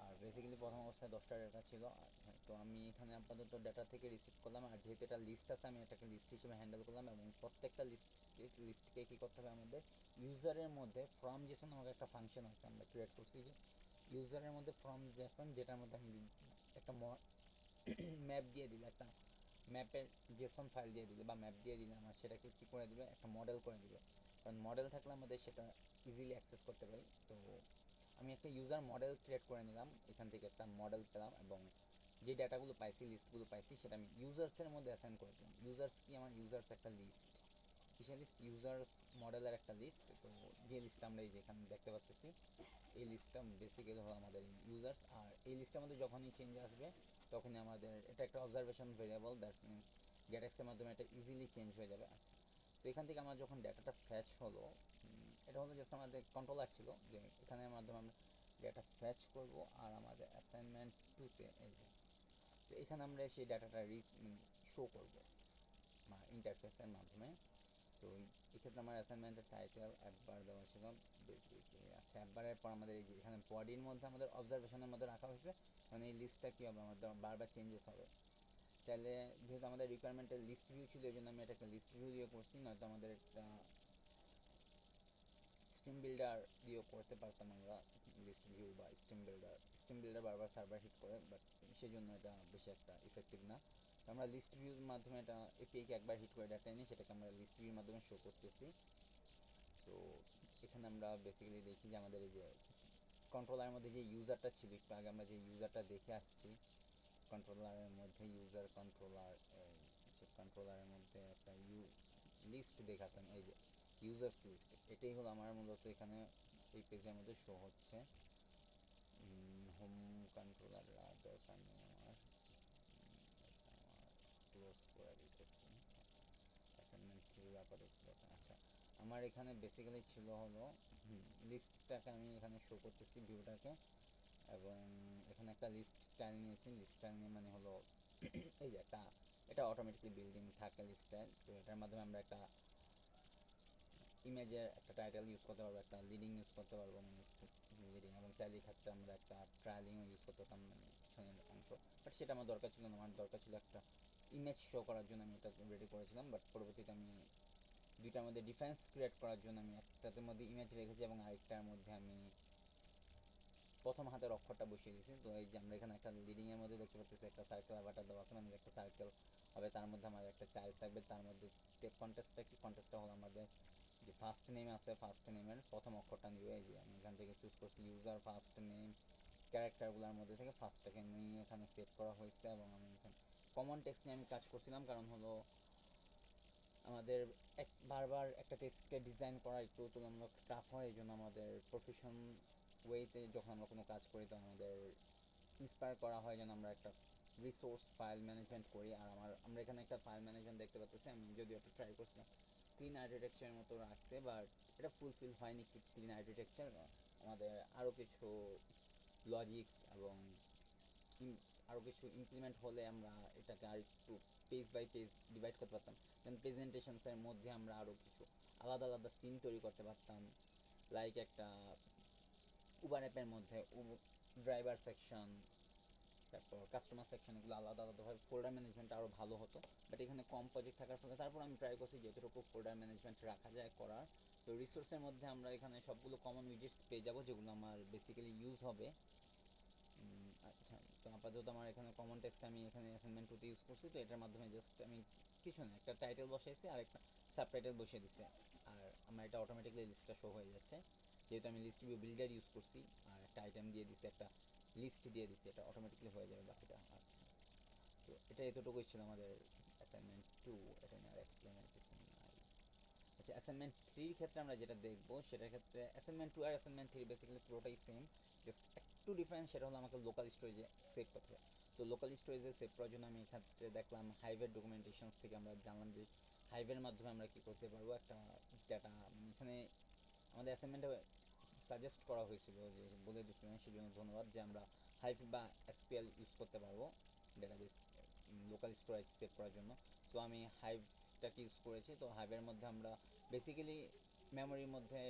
আর বেসিক্যালি প্রথম অবস্থায় 10টা ডাটা ছিল। তো আমি এখানে আপাতত ডাটা থেকে রিসিভ করলাম, আর যেহেতু এটা লিস্ট আছে আমি এটাকে লিস্ট হিসেবে হ্যান্ডেল করলাম, এবং প্রত্যেকটা লিস্টকে কী করতে হবে আমাদের ইউজারের মধ্যে ফ্রম জেসন আমাকে একটা ফাংশন আছে আমরা ক্রিয়েট করছি, যে ইউজারের মধ্যে ফ্রম জেসন, যেটার মধ্যে আমি একটা ম্যাপ দিয়ে দিলে, একটা ম্যাপের জেসন ফাইল দিয়ে দিলে বা ম্যাপ দিয়ে দিলে আমার সেটাকে কী করে দিবে, একটা মডেল করে দিবে। কারণ মডেল থাকলে আমাদের সেটা ইজিলি অ্যাক্সেস করতে পারি। তো আমি একটা ইউজার মডেল ক্রিয়েট করে নিলাম, এখান থেকে একটা মডেল পেলাম, এবং যে ডাটাগুলো পাইছি, লিস্টগুলো পাইছি, সেটা আমি ইউজার্সের মধ্যে অ্যাসাইন করে দিলাম। ইউজার্স কি, আমার ইউজার্স একটা লিস্ট, কিসের লিস্ট, ইউজার্স মডেলের একটা লিস্ট। তো যে লিস্টটা আমরা এই যে এখানে দেখতে পাচ্ছি, এই লিস্টটা বেসিক্যালি হলো আমাদের ইউজার্স। আর এই লিস্টের মধ্যে যখনই চেঞ্জ আসবে তখনই আমাদের এটা একটা অবজারভেশন ভেরিয়েবল, দ্যাটস মিনস গেটএক্সের মাধ্যমে এটা ইজিলি চেঞ্জ হয়ে যাবে। আচ্ছা, তো এখান থেকে আমার যখন ডাটাটা ফ্যাচ হলো, এটা হলো জাস্ট আমাদের কন্ট্রোলার ছিল, যে এখানের মাধ্যমে আমরা ডাটা ফ্যাচ করব, আর আমাদের অ্যাসাইনমেন্ট 2-তে এই যে, তো এখানে আমরা সেই ডাটাটা শো করব ইন্টারফেসের মাধ্যমে। তো এক্ষেত্রে আমার অ্যাসাইনমেন্টের টাইটেল একবার দেওয়া ছিল বেসিকলি। আচ্ছা, একবারের পর আমাদের এই যে এখানে বডির মধ্যে আমাদের অবজারভেশনের মধ্যে রাখা হয়েছে, মানে এই লিস্টটা কী হবে, আমাদের বারবার চেঞ্জেস হবে। চাইলে যেহেতু আমাদের রিকোয়ারমেন্টের লিস্ট ভিউ ছিল, এই জন্য আমি এটাকে লিস্ট ভিউ দিয়ে করছি, নয়তো আমাদের একটা স্ট্রিম বিল্ডার দিয়েও করতে পারতাম আমরা, লিস্ট ভিউ বা স্ট্রিম বিল্ডার বারবার সার্ভার হিট করে, বাট সেই জন্য এটা বেশি একটা ইফেক্টিভ না। তো আমরা লিস্ট ভিউর মাধ্যমে এটা এপিআইকে একবার হিট করে ডাটা নিই, সেটাকে আমরা লিস্ট ভিউর মাধ্যমে শো করতেছি। তো এখানে আমরা বেসিক্যালি দেখি যে আমাদের এই যে কন্ট্রোলারের মধ্যে যে ইউজারটা ছিল, একটু আগে আমরা যে ইউজারটা দেখে আসছি, কন্ট্রোলারের মধ্যে ইউজার কন্ট্রোলারের মধ্যে একটা লিস্ট দেখে আসলাম, এই যে ইউজার্স লিস্ট, এটাই হলো আমার মূলত এখানে এই পেজের মধ্যে শো হচ্ছে। হোম কন্ট্রোলার দরকার নেই আমার, ক্লোজ করে দিতেছি। অ্যাসাইনমেন্ট 3 আপাতত দরকার। আচ্ছা, আমার এখানে বেসিক্যালি ছিল হলো লিস্টটাকে আমি এখানে শো করতেছি ভিউটাকে, এবং এখানে একটা লিস্ট স্টাইল নিয়েছি। লিস্ট স্টাইল নিয়ে মানে হলো এই যে একটা, এটা অটোমেটিকলি বিল্ডিং থাকে লিস্ট স্টাইল। তো এটার মাধ্যমে আমরা একটা ইমেজের একটা টাইটেল ইউজ করতে পারবো, একটা লিডিং ইউজ করতে পারবো, মানে লিডিং, এবং চাইলে ক্ষেত্রে আমরা একটা ট্রায়ালিংও ইউজ করতে পারতাম, মানে পিছনের অংশ। বাট সেটা আমার দরকার ছিল না, আমার দরকার ছিল একটা ইমেজ শো করার জন্য আমি এটা রেডি করেছিলাম। বাট পরবর্তীতে আমি দুইটার মধ্যে ডিফারেন্স ক্রিয়েট করার জন্য আমি একটার মধ্যে ইমেজ রেখেছি, এবং আরেকটার মধ্যে আমি প্রথম হাতের অক্ষরটা বসিয়ে দিয়েছি। তো এই যে আমরা এখানে একটা লিডিংয়ের মধ্যে দেখতে পাচ্ছি একটা সার্কেল অ্যাভাটার দেওয়া আছে, মানে একটা সার্কেল হবে, তার মধ্যে আমাদের একটা চাইল্ড থাকবে, তার মধ্যে কন্টেস্টটা কি, কন্টেস্টটা হলো আমাদের যে ফার্স্ট নেম আছে, ফার্স্ট নেমের প্রথম অক্ষরটা নিবে। এই যে আমি এখান থেকে চুজ করছি ইউজার ফার্স্ট নেম, ক্যারেক্টারগুলোর মধ্যে থেকে ফার্স্টটাকে নিয়ে এখানে সেট করা হয়েছে, এবং আমি এখানে কমন টেক্সট নিয়ে আমি কাজ করছিলাম, কারণ হলো আমাদের বারবার একটা টেক্সটকে ডিজাইন করা একটু তুলনামূলক টাফ হয়, এই জন্য আমাদের প্রফেশন ওয়েতে যখন আমরা কোনো কাজ করি তো আমাদের ইন্সপায়ার করা হয় যেন আমরা একটা রিসোর্স ফাইল ম্যানেজমেন্ট করি। আর আমরা এখানে একটা ফাইল ম্যানেজমেন্ট দেখতে পাচ্ছি, আমি যদিও একটা ট্রাই করছিলাম ক্লিন আর্কিটেকচারের মতো রাখতে, বাট এটা ফুলফিল হয়নি ক্লিন আর্কিটেকচার। আমাদের আরও কিছু লজিক্স এবং আরও কিছু ইমপ্লিমেন্ট হলে আমরা এটাকে আর একটু পেজ বাই পেজ ডিভাইড করতে পারতাম, দেন প্রেজেন্টেশনসের মধ্যে আমরা আরও কিছু আলাদা আলাদা সিন তৈরি করতে পারতাম, লাইক একটা উবার অ্যাপের মধ্যে ড্রাইভার সেকশন, তারপর কাস্টমার সেকশন, এগুলো আলাদা আলাদাভাবে ফোল্ডার ম্যানেজমেন্ট আরও ভালো হতো। বাট এখানে কম প্রজেক্ট থাকার ফলে তারপর আমি ট্রাই করছি যতটুকু ফোল্ডার ম্যানেজমেন্ট রাখা যায় করার। তো রিসোর্সের মধ্যে আমরা এখানে সবগুলো কমন উইজেটস পেয়ে যাবো, যেগুলো আমার বেসিক্যালি ইউজ হবে। আচ্ছা, তো আপাতত আমার এখানে কমন টেক্সট আমি এখানে অ্যাসাইনমেন্ট 2-তে ইউজ করছি। তো এটার মাধ্যমে জাস্ট আমি কিছু না, একটা টাইটেল বসাইছি আর একটা সাবটাইটেল বসিয়ে দিচ্ছি, আর আমার এটা অটোমেটিকলি লিস্টটা শো হয়ে যাচ্ছে। যেহেতু আমি লিস্ট ভিউ বিল্ডার ইউজ করছি, আর একটা আইটেম দিয়ে দিচ্ছি, একটা লিস্ট দিয়ে দিচ্ছি, এটা অটোমেটিকলি হয়ে যাবে বাকিটা। আচ্ছা, তো এটা এতটুকুই ছিল আমাদের অ্যাসাইনমেন্ট 2, এটা নিয়ে আর এক্সপ্লেনের কিছু নাই। আচ্ছা, অ্যাসাইনমেন্ট 3-র ক্ষেত্রে আমরা যেটা দেখবো সেটার ক্ষেত্রে অ্যাসাইনমেন্ট 2 আর অ্যাসাইনমেন্ট 3 বেসিক্যালি পুরোটাই সেম, জাস্ট একটু ডিফারেন্স, সেটা হলো আমাকে লোকাল স্টোরেজে সেভ করতে হবে। তো লোকাল স্টোরেজে সেভ করার জন্য আমি এক্ষেত্রে দেখলাম হাইভের ডকুমেন্টেশন থেকে আমরা জানলাম যে হাইভের মাধ্যমে আমরা কী করতে পারবো, একটা ডাটা এখানে আমাদের অ্যাসাইনমেন্টে সাজেস্ট করা হয়েছিল, যে বলে দিয়েছিলেন, সেই জন্য ধন্যবাদ, যে আমরা হাইভ বা এসপিএল ইউজ করতে পারবো ডেটাবেস লোকাল স্টোরেজ সেভ করার জন্য। তো আমি হাইভটাকে ইউজ করেছি। তো হাইভের মধ্যে আমরা বেসিক্যালি মেমোরির মধ্যে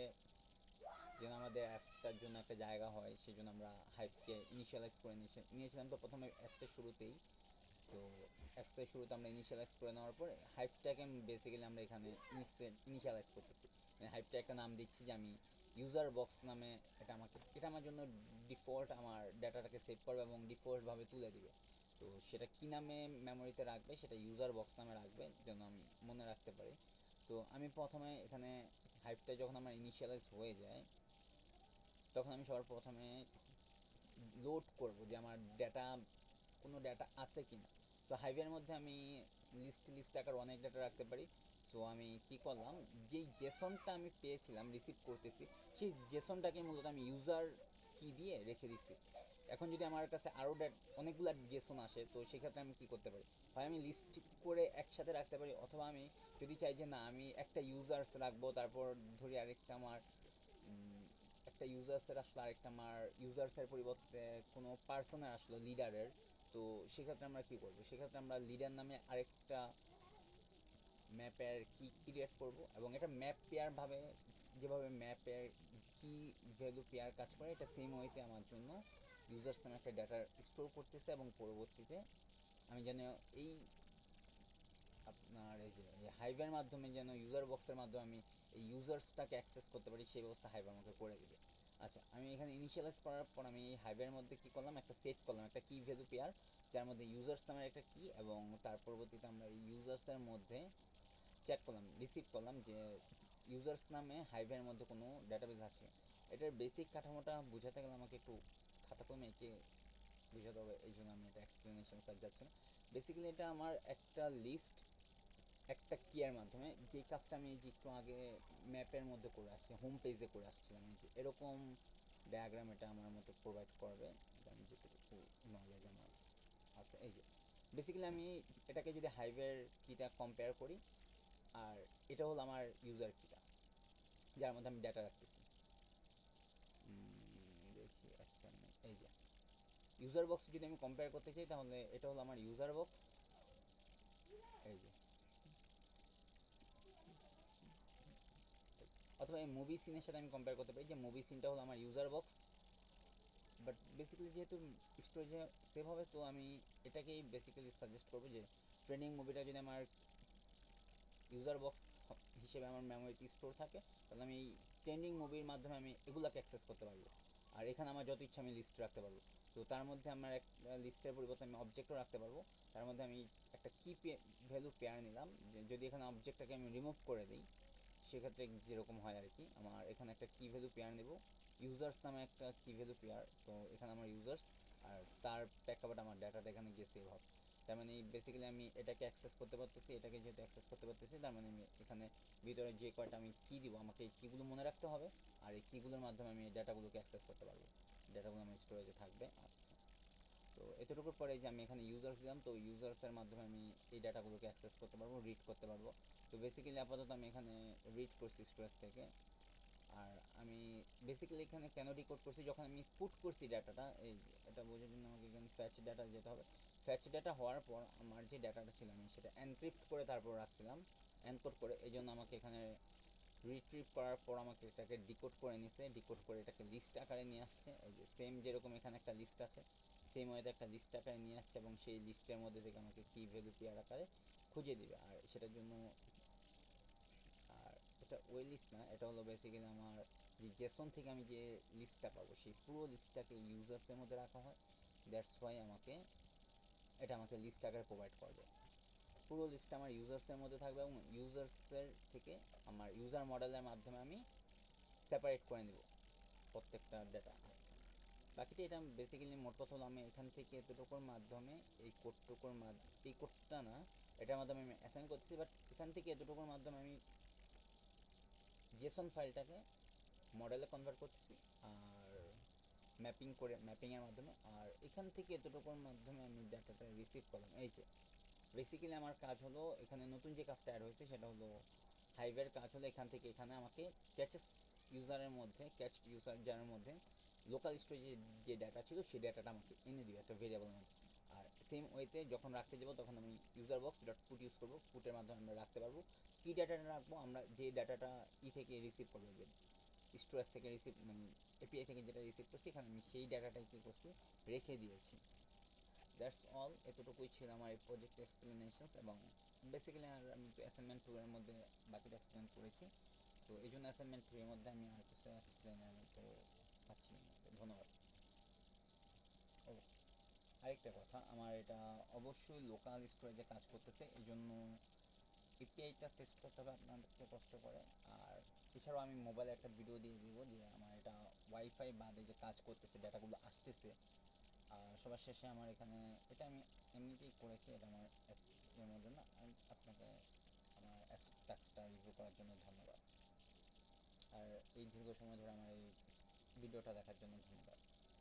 যেন আমাদের অ্যাপসটার জন্য একটা জায়গা হয়, সেই জন্য আমরা হাইভকে ইনিশিয়ালাইজ করে নিয়েছিলাম। তো প্রথমে অ্যাপসের শুরুতেই, তো অ্যাপসের শুরুতে আমরা ইনিশিয়ালাইজ করে নেওয়ার পরে হাইভটাকে বেসিক্যালি আমরা এখানে ইনিশিয়ালাইজ করতেছি, মানে হাইভটা একটা নাম দিচ্ছি যে আমি ইউজার বক্স নামে, এটা আমার জন্য ডিফল্ট আমার ডাটাটাকে সেভ করবে এবং ডিফল্টভাবে তুলে দিবে। তো সেটা কী নামে মেমোরিতে রাখবে, সেটা ইউজার বক্স নামে রাখবে, যেন আমি মনে রাখতে পারি। তো আমি প্রথমে এখানে হাইভটা যখন আমার ইনিশিয়ালাইজ হয়ে যায়, তখন আমি সবার প্রথমে লোড করব যে আমার কোনো ডাটা আছে কি না। তো হাইভের মধ্যে আমি লিস্ট আকার অনেক ডাটা রাখতে পারি। সো আমি কি করলাম, যেই জেসনটা আমি পেয়েছিলাম রিসিভ করতেছি, সেই জেসনটাকে মূলত আমি ইউজার কি দিয়ে রেখে দিচ্ছি। এখন যদি আমার কাছে আরও অনেকগুলো জেসন আসে, তো সেক্ষেত্রে আমি কী করতে পারি, হয় আমি লিস্ট করে একসাথে রাখতে পারি, অথবা আমি যদি চাই যে না আমি একটা ইউজার্স রাখবো, তারপর ধরি আরেকটা আমার একটা ইউজার্সের আসলো, আরেকটা আমার ইউজার্সের পরিবর্তে কোনো পার্সনের আসলো লিডারের। তো সেক্ষেত্রে আমরা কী করবো, সেক্ষেত্রে আমরা লিডার নামে আরেকটা ম্যাপের কি ক্রিয়েট করব, এবং এটা ম্যাপ পেয়ারভাবে, যেভাবে ম্যাপের কি ভ্যালু পেয়ার কাজ করে, এটা সেম ওয়েতে আমার জন্য ইউজার্স নামে একটা ডাটা স্টোর করতেছে, এবং পরবর্তীতে আমি যেন এই আপনার এই যে হাইভের মাধ্যমে যেন ইউজার বক্সের মাধ্যমে আমি এই ইউজার্সটাকে অ্যাক্সেস করতে পারি, সেই ব্যবস্থা হাইভ আমাকে করে দেবে। আচ্ছা, আমি এখানে ইনিশিয়ালাইজ করার পর আমি এই হাইভের মধ্যে কী করলাম, একটা সেট করলাম, একটা কি ভ্যালু পেয়ার, যার মধ্যে ইউজার্স নামের একটা কি, এবং তার পরবর্তীতে আমরা এই ইউজার্সের মধ্যে চেক করলাম, রিসিভ করলাম যে ইউজার্স নামে হাইভের মধ্যে কোনো ডাটাবেস আছে। এটার বেসিক কাঠামোটা বোঝাতে গেলে আমাকে একটু খাতা কলমে এঁকে বোঝাতে হবে, এই জন্য আমি এটা এক্সপ্লেনেশন স্যার যাচ্ছে না। বেসিক্যালি এটা আমার একটা লিস্ট, একটা কিয়ের মাধ্যমে, যেই কাজটা আমি যে একটু আগে ম্যাপের মধ্যে করে আসছি, হোম পেজে করে আসছিলাম, এই যে এরকম ডায়াগ্রাম এটা আমার মতো প্রোভাইড করবে, আমি যেটুকু নলেজ আমার আছে। এই যে বেসিক্যালি আমি এটাকে যদি হাইভের কিটা কম্পেয়ার করি, আর এটা হলো আমার ইউজার কিটা, যার মধ্যে আমি ডাটা রাখতেছি। দেখি একটা, এই যে ইউজার বক্স যদি আমি কম্পেয়ার করতে চাই, তাহলে এটা হলো আমার ইউজার বক্স। এই যে, অথবা এই মুভি সিনের সাথে আমি কম্পেয়ার করতে পারি, যে মুভি সিনটা হলো আমার ইউজার বক্স। বাট বেসিক্যালি যেহেতু স্টোরেজে সেভ হবে, তো আমি এটাকেই বেসিক্যালি সাজেস্ট করবো যে ট্রেন্ডিং মুভিটা যদি আমার ইউজার বক্স হিসেবে আমার মেমোরিতে স্টোর থাকে, তাহলে আমি এই ট্রেন্ডিং মুভির মাধ্যমে আমি এগুলোকে অ্যাক্সেস করতে পারবো। আর এখানে আমার যত ইচ্ছা আমি লিস্ট রাখতে পারবো। তো তার মধ্যে আমার একটা লিস্টের পরিবর্তে আমি অবজেক্টও রাখতে পারবো। তার মধ্যে আমি একটা কি ভ্যালু পেয়ার নিলাম, যে যদি এখানে অবজেক্টটাকে আমি রিমুভ করে দিই, সেক্ষেত্রে যেরকম হয় আর কি, আমার এখানে একটা কি ভ্যালু পেয়ার নেব, ইউজার্স নামে একটা কি ভ্যালু পেয়ার। তো এখানে আমার ইউজার্স, আর তার প্রেক্ষাপটে আমার ডাটাটা এখানে গিয়ে সেভ হবে। তার মানে বেসিক্যালি আমি এটাকে অ্যাক্সেস করতে পারতেছি, এটাকে যেহেতু অ্যাক্সেস করতে পারতেছি, তার মানে আমি এখানে ভিতরে যে কয়টা আমি কী দিব, আমাকে এই কীগুলো মনে রাখতে হবে, আর এই কীগুলোর মাধ্যমে আমি এই ডাটাগুলোকে অ্যাক্সেস করতে পারবো, ডাটাগুলো আমার স্টোরেজে থাকবে। আচ্ছা, তো এতটুকুর পরে যে আমি এখানে ইউজার্স দিলাম, তো ইউজার্সের মাধ্যমে আমি এই ডাটাগুলোকে অ্যাক্সেস করতে পারবো, রিড করতে পারবো। তো বেসিক্যালি আপাতত আমি এখানে রিড করছি স্টোরেজ থেকে। আর আমি বেসিক্যালি এখানে কেন ডিকোড করছি, যখন আমি পুট করছি ডাটাটা, এই এটা বোঝার জন্য আমাকে এখানে ফ্যাচ ডাটা যেতে হবে। ফ্যাচ ডাটা হওয়ার পর আমার যে ডাটাটা ছিল, আমি সেটা এনক্রিপ্ট করে তারপর রাখছিলাম, এনকোড করে। এই জন্য আমাকে এখানে রিট্রিভ করার পর আমাকে এটাকে ডিকোড করে নিছে, ডিকোড করে এটাকে লিস্ট আকারে নিয়ে আসছে। এই যে সেম যেরকম এখানে একটা লিস্ট আছে, সেম ওয়েতে একটা লিস্ট আকারে নিয়ে আসছে, এবং সেই লিস্টের মধ্যে থেকে আমাকে কি ভ্যালু পেয়ার আকারে খুঁজে দিবে। আর সেটার জন্য, আর এটা ওই লিস্ট না, এটা হলো বেসিক্যালি আমার যে জেসন থেকে আমি যে লিস্টটা পাবো, সেই পুরো লিস্টটাকে ইউজার্সের মধ্যে রাখা হয়। দ্যাটস ওয়াই এটা আমাকে লিস্ট আকারে প্রোভাইড করবে। পুরো লিস্টটা আমার ইউজার্সের মধ্যে থাকবে, এবং ইউজার্সের থেকে আমার ইউজার মডেলের মাধ্যমে আমি সেপারেট করে নেব প্রত্যেকটা ডাটা। বাকিটা এটা বেসিক্যালি মোট কথা হলো, আমি এখান থেকে এতটুকুর মাধ্যমে এই কোডটা না, এটার মাধ্যমে আমি অ্যাসাইন করতেছি, বাট এখান থেকে এতটুকুর মাধ্যমে আমি জেসন ফাইলটাকে মডেলে কনভার্ট করতেছি, আর ম্যাপিংয়ের মাধ্যমে। আর এখান থেকে এতটুকুর মাধ্যমে আমি ডাটাটা রিসিভ করলাম। এই যে বেসিক্যালি আমার কাজ হলো, এখানে নতুন যে কাজটা অ্যাড হয়েছে সেটা হলো হাইভের কাজ হলো এখান থেকে এখানে আমাকে ক্যাচড ইউজার যার মধ্যে লোকাল স্টোরেজে যে ডাটা ছিল সেই ডাটাটা আমাকে এনে দিবে একটা ভেরিয়েবলের মধ্যে। আর সেম ওয়েতে যখন রাখতে যাবো তখন আমি user box dot put use করবো, পুটের মাধ্যমে আমরা রাখতে পারবো। কী ডাটাটা রাখবো, আমরা যে ডাটাটা থেকে রিসিভ করবো, যে স্টোরেজ থেকে রিসিভ মানে এপিআই থেকে যেটা রিসিভ করছি এখানে আমি সেই ডাটাটাই কী করছি, রেখে দিয়েছি। দ্যাটস অল, এতটুকুই ছিল আমার এই প্রজেক্ট এক্সপ্লেনেশনস। এবং বেসিক্যালি আর আমি অ্যাসাইনমেন্ট 2 এর মধ্যে বাকিটা এক্সপ্লেন করেছি, তো এই জন্য অ্যাসাইনমেন্ট 3 এর মধ্যে আমি আর কিছু এক্সপ্লেনের মতো পাচ্ছি না। ধন্যবাদ। ও আরেকটা কথা, আমার এটা অবশ্যই লোকাল স্টোরেজে কাজ করতেছে, এই জন্য এপিআইটা টেস্ট করতে হবে আপনাদেরকে কষ্ট করে। আর এছাড়াও আমি মোবাইলে একটা ভিডিও দিয়ে দিব যে আমার এটা ওয়াইফাই বাদে যে কাজ করতেছে, ডাটাগুলো আসতেছে। আর সবার শেষে আমার এখানে এটা আমি এমনিতেই করেছি, এটা আমার এর মধ্যে না। আপনাকে আমার টাস্কটা রিভিউ করার জন্য ধন্যবাদ, আর এই দীর্ঘ সময় ধরে আমার এই ভিডিওটা দেখার জন্য ধন্যবাদ।